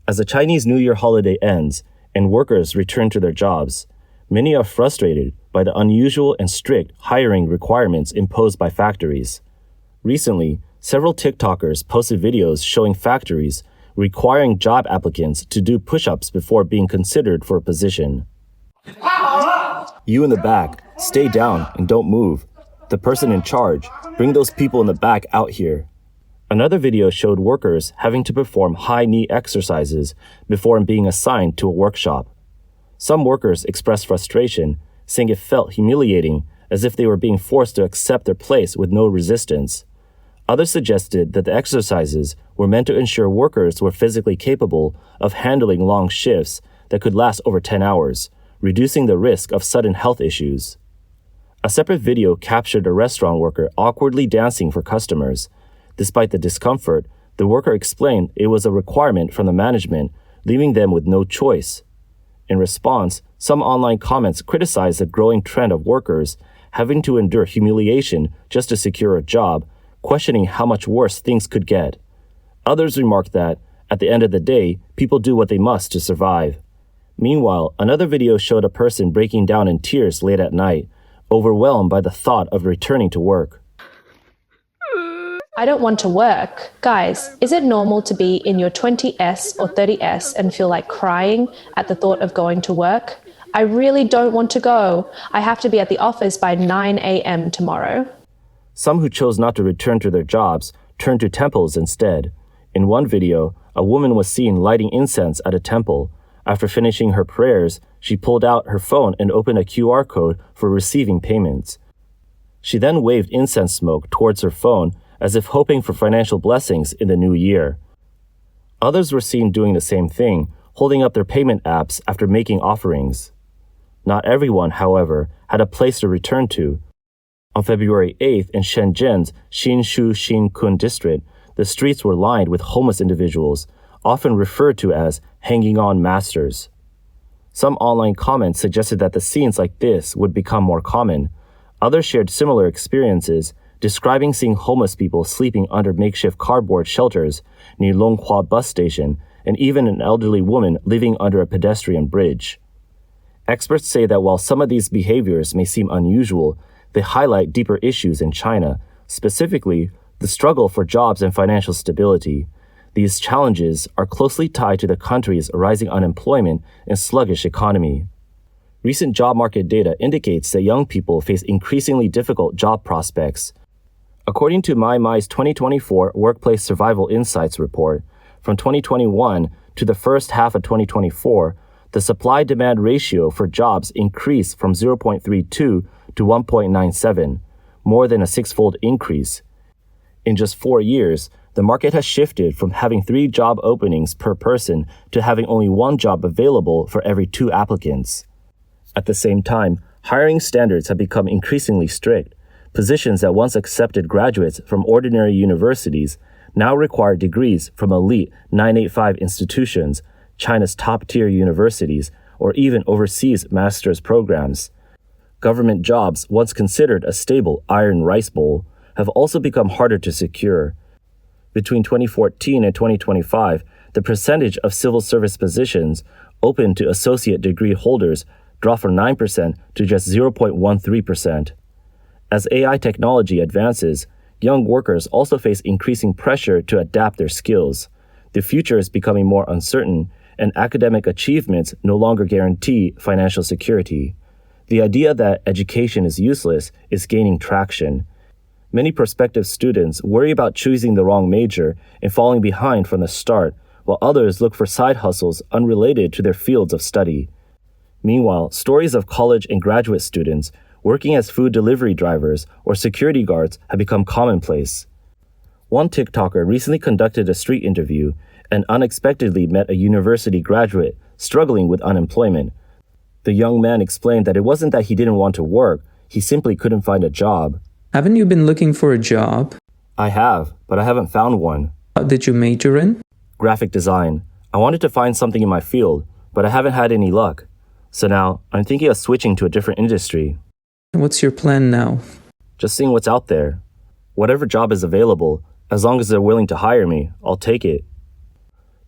As the Chinese New Year holiday ends and workers return to their jobs, many are frustrated by the unusual and strict hiring requirements imposed by factories. Recently, several TikTokers posted videos showing factories requiring job applicants to do push-ups before being considered for a position. You in the back, stay down and don't move. The person in charge, bring those people in the back out here. Another video showed workers having to perform high-knee exercises before being assigned to a workshop. Some workers expressed frustration, saying it felt humiliating, as if they were being forced to accept their place with no resistance. Others suggested that the exercises were meant to ensure workers were physically capable of handling long shifts that could last over 10 hours, reducing the risk of sudden health issues. A separate video captured a restaurant worker awkwardly dancing for customers. Despite the discomfort, the worker explained it was a requirement from the management, leaving them with no choice. In response, some online comments criticized the growing trend of workers having to endure humiliation just to secure a job, questioning how much worse things could get. Others remarked that, at the end of the day, people do what they must to survive. Meanwhile, another video showed a person breaking down in tears late at night, overwhelmed by the thought of returning to work. I don't want to work. Guys, is it normal to be in your 20s or 30s and feel like crying at the thought of going to work? I really don't want to go. I have to be at the office by 9 a.m. tomorrow. Some who chose not to return to their jobs turned to temples instead. In one video, a woman was seen lighting incense at a temple. After finishing her prayers, she pulled out her phone and opened a QR code for receiving payments. She then waved incense smoke towards her phone as if hoping for financial blessings in the new year. Others were seen doing the same thing, holding up their payment apps after making offerings. Not everyone, however, had a place to return to. On February 8th in Shenzhen's Xinshu Xinkun district, the streets were lined with homeless individuals, often referred to as hanging-on masters. Some online comments suggested that the scenes like this would become more common. Others shared similar experiences, describing seeing homeless people sleeping under makeshift cardboard shelters near Longhua bus station, and even an elderly woman living under a pedestrian bridge. Experts say that while some of these behaviors may seem unusual, they highlight deeper issues in China, specifically the struggle for jobs and financial stability. These challenges are closely tied to the country's rising unemployment and sluggish economy. Recent job market data indicates that young people face increasingly difficult job prospects. According to MyMy's 2024 Workplace Survival Insights report, from 2021 to the first half of 2024, the supply-demand ratio for jobs increased from 0.32 to 1.97, more than a six-fold increase. In just 4 years, the market has shifted from having 3 job openings per person to having only 1 job available for every 2 applicants. At the same time, hiring standards have become increasingly strict. Positions that once accepted graduates from ordinary universities now require degrees from elite 985 institutions, China's top-tier universities, or even overseas master's programs. Government jobs, once considered a stable iron rice bowl, have also become harder to secure. Between 2014 and 2025, the percentage of civil service positions open to associate degree holders dropped from 9% to just 0.13%. As AI technology advances, young workers also face increasing pressure to adapt their skills. The future is becoming more uncertain, and academic achievements no longer guarantee financial security. The idea that education is useless is gaining traction. Many prospective students worry about choosing the wrong major and falling behind from the start, while others look for side hustles unrelated to their fields of study. Meanwhile, stories of college and graduate students working as food delivery drivers or security guards have become commonplace. One TikToker recently conducted a street interview and unexpectedly met a university graduate struggling with unemployment. The young man explained that it wasn't that he didn't want to work, he simply couldn't find a job. Haven't you been looking for a job? I have, but I haven't found one. What did you major in? Graphic design. I wanted to find something in my field, but I haven't had any luck. So now, I'm thinking of switching to a different industry. What's your plan now? Just seeing what's out there. Whatever job is available, as long as they're willing to hire me, I'll take it.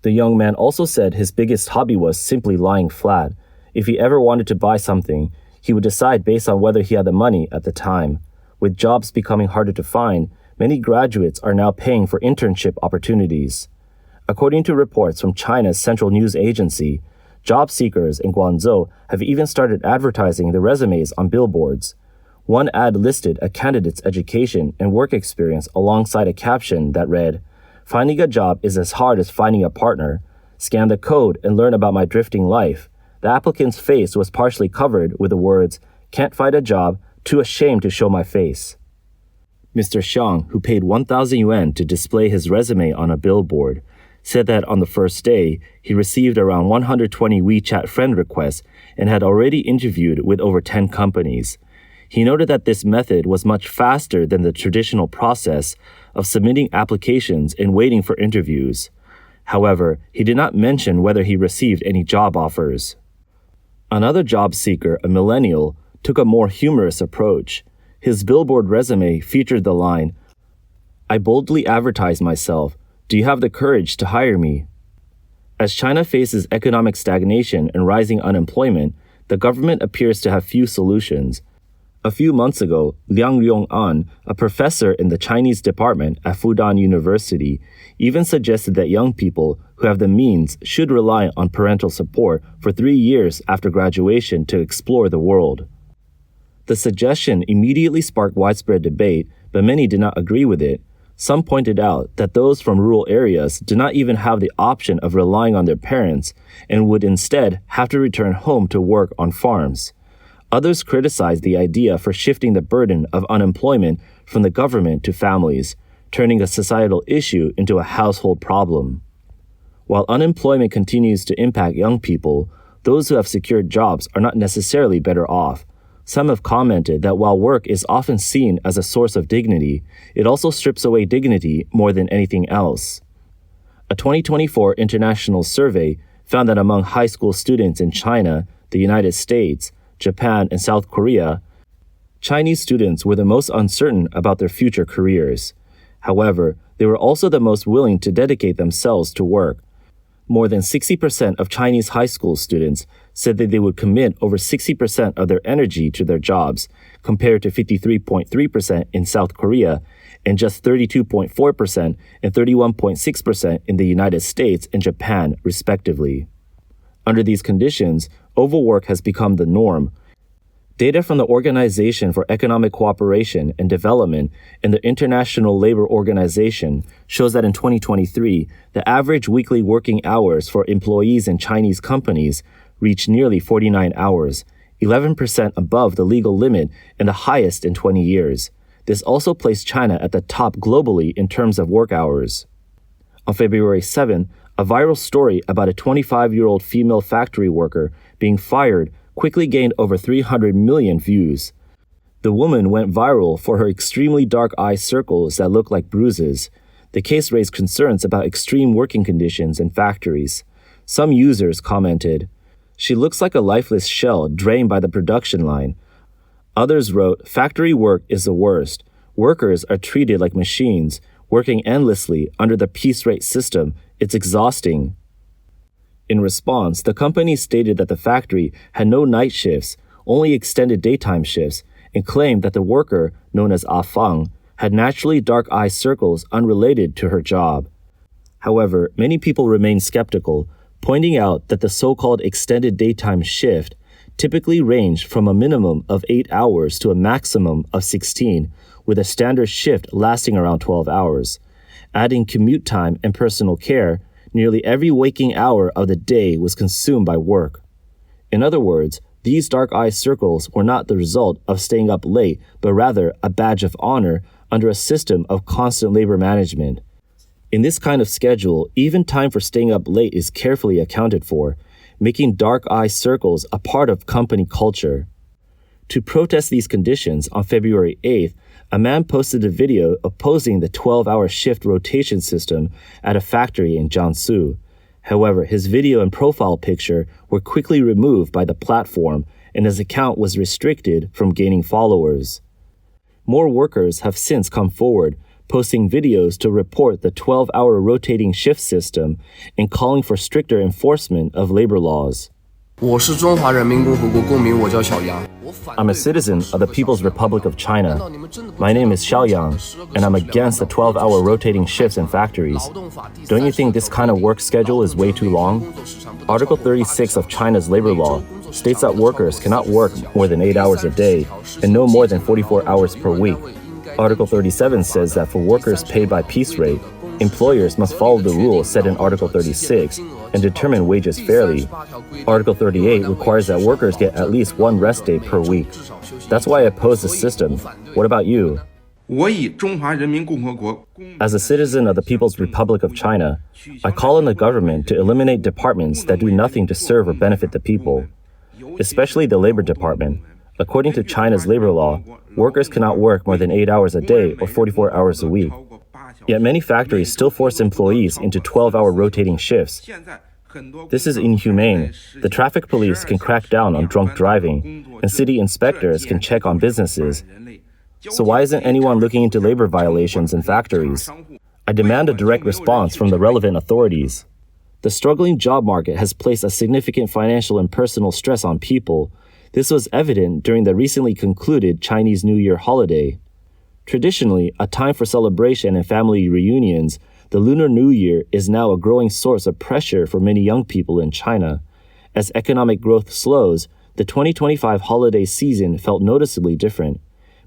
The young man also said his biggest hobby was simply lying flat. If he ever wanted to buy something, he would decide based on whether he had the money at the time. With jobs becoming harder to find, many graduates are now paying for internship opportunities. According to reports from China's central news agency, job seekers in Guangzhou have even started advertising their resumes on billboards. One ad listed a candidate's education and work experience alongside a caption that read, "Finding a job is as hard as finding a partner. Scan the code and learn about my drifting life." The applicant's face was partially covered with the words, "Can't find a job, too ashamed to show my face." Mr. Xiang, who paid 1,000 yuan to display his resume on a billboard, said that on the first day, he received around 120 WeChat friend requests and had already interviewed with over 10 companies. He noted that this method was much faster than the traditional process of submitting applications and waiting for interviews. However, he did not mention whether he received any job offers. Another job seeker, a millennial, took a more humorous approach. His billboard resume featured the line, "I boldly advertise myself. Do you have the courage to hire me?" As China faces economic stagnation and rising unemployment, the government appears to have few solutions. A few months ago, Liang Yong'an, a professor in the Chinese department at Fudan University, even suggested that young people who have the means should rely on parental support for 3 years after graduation to explore the world. The suggestion immediately sparked widespread debate, but many did not agree with it. Some pointed out that those from rural areas do not even have the option of relying on their parents and would instead have to return home to work on farms. Others criticized the idea for shifting the burden of unemployment from the government to families, turning a societal issue into a household problem. While unemployment continues to impact young people, those who have secured jobs are not necessarily better off. Some have commented that while work is often seen as a source of dignity, it also strips away dignity more than anything else. A 2024 international survey found that among high school students in China, the United States, Japan, and South Korea, Chinese students were the most uncertain about their future careers. However, they were also the most willing to dedicate themselves to work. More than 60% of Chinese high school students said that they would commit over 60% of their energy to their jobs, compared to 53.3% in South Korea and just 32.4% and 31.6% in the United States and Japan, respectively. Under these conditions, overwork has become the norm. Data from the Organization for Economic Cooperation and Development and the International Labor Organization shows that in 2023, the average weekly working hours for employees in Chinese companies reached nearly 49 hours, 11% above the legal limit and the highest in 20 years. This also placed China at the top globally in terms of work hours. On February 7, a viral story about a 25-year-old female factory worker being fired quickly gained over 300 million views. The woman went viral for her extremely dark eye circles that look like bruises. The case raised concerns about extreme working conditions in factories. Some users commented, "She looks like a lifeless shell drained by the production line." Others wrote, "Factory work is the worst. Workers are treated like machines, working endlessly under the piece rate system. It's exhausting." In response, the company stated that the factory had no night shifts, only extended daytime shifts, and claimed that the worker, known as Ah Fang, had naturally dark eye circles unrelated to her job. However, many people remain skeptical, pointing out that the so-called extended daytime shift typically ranged from a minimum of 8 hours to a maximum of 16, with a standard shift lasting around 12 hours. Adding commute time and personal care, nearly every waking hour of the day was consumed by work. In other words, these dark eye circles were not the result of staying up late, but rather a badge of honor under a system of constant labor management. In this kind of schedule, even time for staying up late is carefully accounted for, making dark eye circles a part of company culture. To protest these conditions, on February 8th, a man posted a video opposing the 12-hour shift rotation system at a factory in Jiangsu. However, his video and profile picture were quickly removed by the platform, and his account was restricted from gaining followers. More workers have since come forward, posting videos to report the 12-hour rotating shift system and calling for stricter enforcement of labor laws. I'm a citizen of the People's Republic of China. My name is Xiaoyang, and I'm against the 12-hour rotating shifts in factories. Don't you think this kind of work schedule is way too long? Article 36 of China's labor law states that workers cannot work more than 8 hours a day and no more than 44 hours per week. Article 37 says that for workers paid by piece rate, employers must follow the rules set in Article 36 and determine wages fairly. Article 38 requires that workers get at least one rest day per week. That's why I oppose the system. What about you? As a citizen of the People's Republic of China, I call on the government to eliminate departments that do nothing to serve or benefit the people, especially the Labor Department. According to China's labor law, workers cannot work more than 8 hours a day or 44 hours a week. Yet many factories still force employees into 12-hour rotating shifts. This is inhumane. The traffic police can crack down on drunk driving, and city inspectors can check on businesses. So why isn't anyone looking into labor violations in factories? I demand a direct response from the relevant authorities. The struggling job market has placed a significant financial and personal stress on people. This was evident during the recently concluded Chinese New Year holiday. Traditionally, a time for celebration and family reunions, the Lunar New Year is now a growing source of pressure for many young people in China. As economic growth slows, the 2025 holiday season felt noticeably different.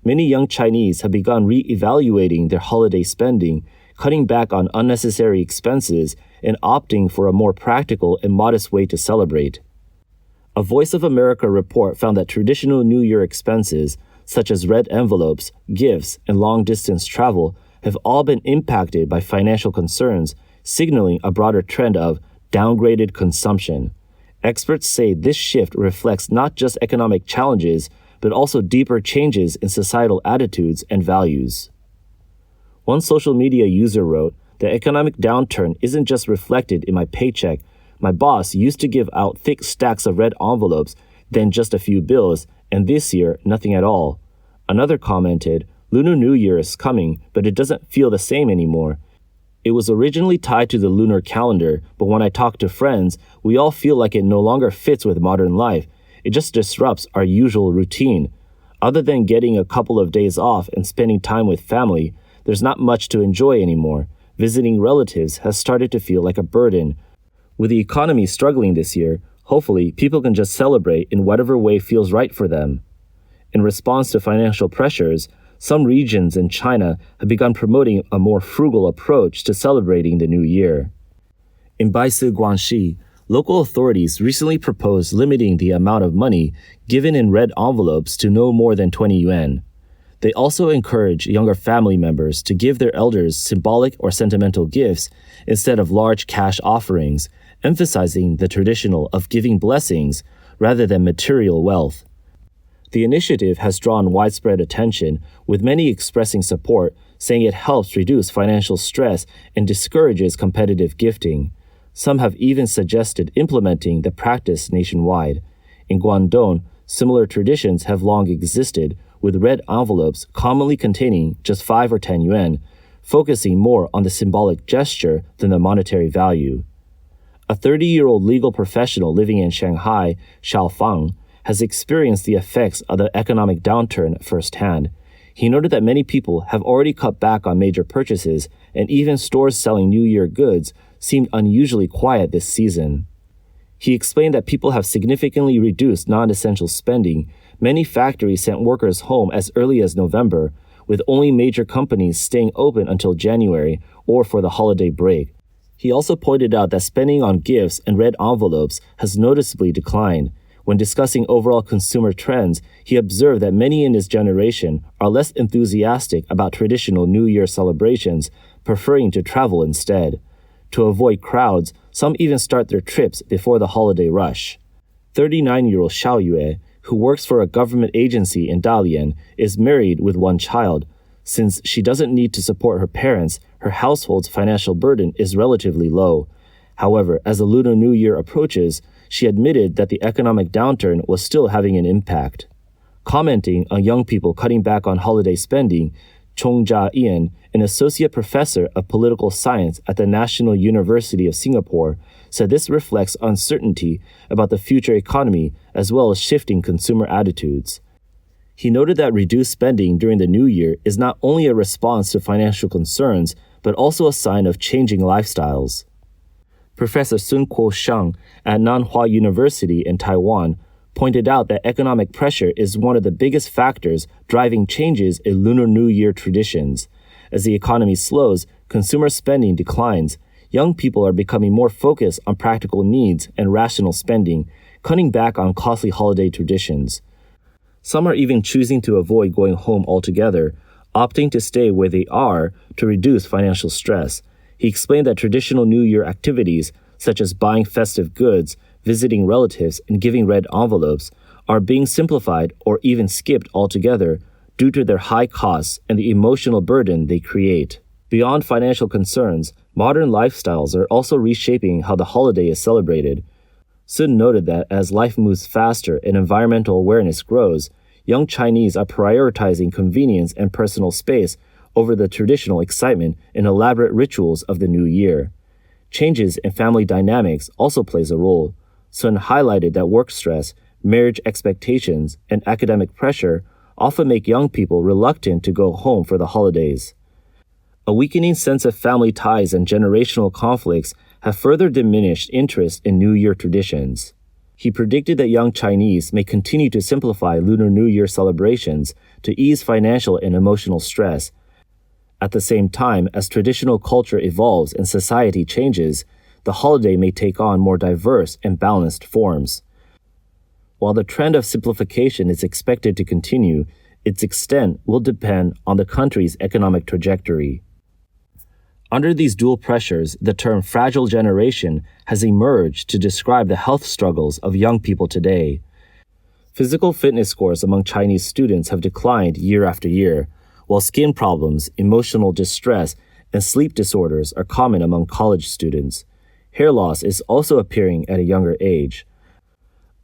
Many young Chinese have begun re-evaluating their holiday spending, cutting back on unnecessary expenses, and opting for a more practical and modest way to celebrate. A Voice of America report found that traditional New Year expenses, such as red envelopes, gifts, and long-distance travel, have all been impacted by financial concerns, signaling a broader trend of downgraded consumption. Experts say this shift reflects not just economic challenges, but also deeper changes in societal attitudes and values. One social media user wrote, "The economic downturn isn't just reflected in my paycheck. My boss used to give out thick stacks of red envelopes, then just a few bills, and this year, nothing at all." Another commented, "Lunar New Year is coming, but it doesn't feel the same anymore. It was originally tied to the lunar calendar, but when I talk to friends, we all feel like it no longer fits with modern life. It just disrupts our usual routine. Other than getting a couple of days off and spending time with family, there's not much to enjoy anymore. Visiting relatives has started to feel like a burden. With the economy struggling this year, hopefully people can just celebrate in whatever way feels right for them." In response to financial pressures, some regions in China have begun promoting a more frugal approach to celebrating the new year. In Baisu, Guangxi, local authorities recently proposed limiting the amount of money given in red envelopes to no more than 20 yuan. They also encourage younger family members to give their elders symbolic or sentimental gifts instead of large cash offerings, emphasizing the traditional of giving blessings rather than material wealth. The initiative has drawn widespread attention, with many expressing support, saying it helps reduce financial stress and discourages competitive gifting. Some have even suggested implementing the practice nationwide. In Guangdong, similar traditions have long existed, with red envelopes commonly containing just 5 or 10 yuan, focusing more on the symbolic gesture than the monetary value. A 30-year-old legal professional living in Shanghai, Xiao Fang, has experienced the effects of the economic downturn firsthand. He noted that many people have already cut back on major purchases, and even stores selling New Year goods seemed unusually quiet this season. He explained that people have significantly reduced non-essential spending. Many factories sent workers home as early as November, with only major companies staying open until January or for the holiday break. He also pointed out that spending on gifts and red envelopes has noticeably declined. When discussing overall consumer trends, he observed that many in his generation are less enthusiastic about traditional New Year celebrations, preferring to travel instead. To avoid crowds, some even start their trips before the holiday rush. 39-year-old Xiao Yue, who works for a government agency in Dalian, is married with one child. Since she doesn't need to support her parents, her household's financial burden is relatively low. However, as the Lunar New Year approaches, she admitted that the economic downturn was still having an impact. Commenting on young people cutting back on holiday spending, Chongjia-Ian, an associate professor of political science at the National University of Singapore, said this reflects uncertainty about the future economy as well as shifting consumer attitudes. He noted that reduced spending during the new year is not only a response to financial concerns, but also a sign of changing lifestyles. Professor Sun Kuo-sheng at Nanhua University in Taiwan pointed out that economic pressure is one of the biggest factors driving changes in Lunar New Year traditions. As the economy slows, consumer spending declines. Young people are becoming more focused on practical needs and rational spending, cutting back on costly holiday traditions. Some are even choosing to avoid going home altogether, opting to stay where they are to reduce financial stress. He explained that traditional New Year activities, such as buying festive goods, visiting relatives, and giving red envelopes, are being simplified or even skipped altogether due to their high costs and the emotional burden they create. Beyond financial concerns, modern lifestyles are also reshaping how the holiday is celebrated. Sun noted that as life moves faster and environmental awareness grows, young Chinese are prioritizing convenience and personal space over the traditional excitement and elaborate rituals of the new year. Changes in family dynamics also plays a role. Sun highlighted that work stress, marriage expectations, and academic pressure often make young people reluctant to go home for the holidays. A weakening sense of family ties and generational conflicts have further diminished interest in New Year traditions. He predicted that young Chinese may continue to simplify Lunar New Year celebrations to ease financial and emotional stress. At the same time, as traditional culture evolves and society changes, the holiday may take on more diverse and balanced forms. While the trend of simplification is expected to continue, its extent will depend on the country's economic trajectory. Under these dual pressures, the term fragile generation has emerged to describe the health struggles of young people today. Physical fitness scores among Chinese students have declined year after year, while skin problems, emotional distress, and sleep disorders are common among college students. Hair loss is also appearing at a younger age.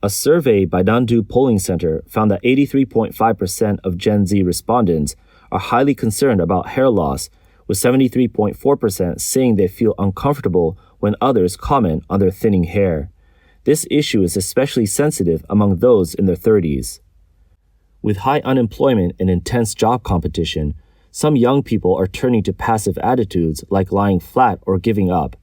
A survey by Nandu Polling Center found that 83.5% of Gen Z respondents are highly concerned about hair loss, with 73.4% saying they feel uncomfortable when others comment on their thinning hair. This issue is especially sensitive among those in their 30s. With high unemployment and intense job competition, some young people are turning to passive attitudes like lying flat or giving up.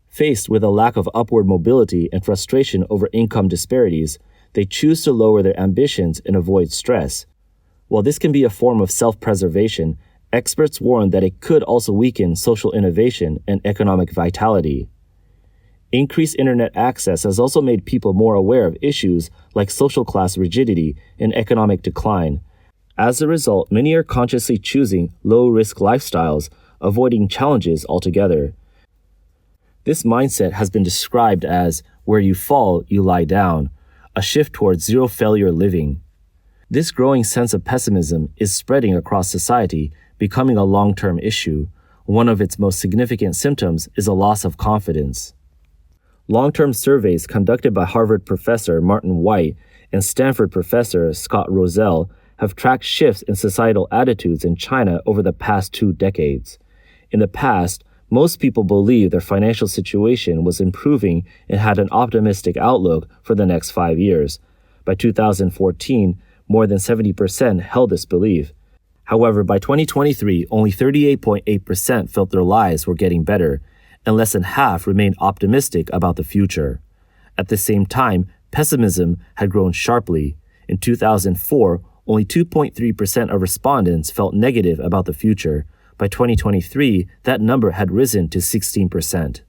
Faced with a lack of upward mobility and frustration over income disparities, they choose to lower their ambitions and avoid stress. While this can be a form of self-preservation, experts warn that it could also weaken social innovation and economic vitality. Increased internet access has also made people more aware of issues like social class rigidity and economic decline. As a result, many are consciously choosing low-risk lifestyles, avoiding challenges altogether. This mindset has been described as where you fall, you lie down, a shift towards zero-failure living. This growing sense of pessimism is spreading across society, becoming a long-term issue. One of its most significant symptoms is a loss of confidence. Long-term surveys conducted by Harvard professor Martin White and Stanford professor Scott Rozelle have tracked shifts in societal attitudes in China over the past 2 decades. In the past, most people believed their financial situation was improving and had an optimistic outlook for the next 5 years. By 2014, more than 70% held this belief. However, by 2023, only 38.8% felt their lives were getting better, and less than half remained optimistic about the future. At the same time, pessimism had grown sharply. In 2004, only 2.3% of respondents felt negative about the future. By 2023, that number had risen to 16%.